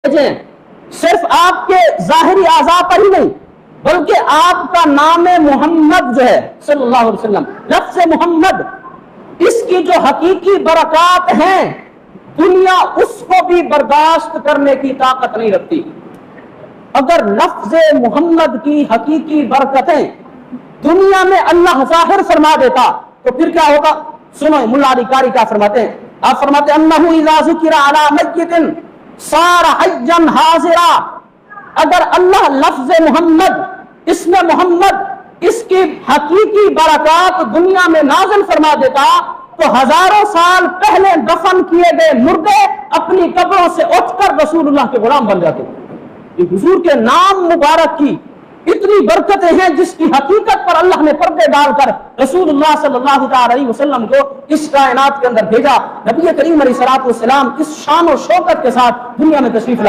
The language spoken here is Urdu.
صرف آپ کے ظاہری اعضاء پر ہی نہیں بلکہ آپ کا نام محمد جو ہے صلی اللہ علیہ وسلم، لفظ محمد، اس کی جو حقیقی برکات ہیں دنیا اس کو بھی برداشت کرنے کی طاقت نہیں رکھتی۔ اگر لفظ محمد کی حقیقی برکتیں دنیا میں اللہ ظاہر فرما دیتا تو پھر کیا ہوگا؟ سنو ملا علی قاری کیا فرماتے ہیں، آپ فرماتے ہیں انہ اذا ذکر علی میت صار حیا حاضرا، اگر اللہ لفظ محمد، اسم محمد، اس کی حقیقی برکات دنیا میں نازل فرما دیتا تو ہزاروں سال پہلے دفن کیے گئے مردے اپنی قبروں سے اٹھ کر رسول اللہ کے غلام بن جاتے۔ یہ حضور کے نام مبارک کی اتنی برکتیں ہیں جس کی حقیقت پر اللہ نے پردے ڈال کر رسول اللہ صلی اللہ علیہ وسلم کو اس کائنات کے اندر بھیجا۔ نبی کریم علیہ الصلوۃ والسلام اس شان و شوکت کے ساتھ دنیا میں تشریف لائے۔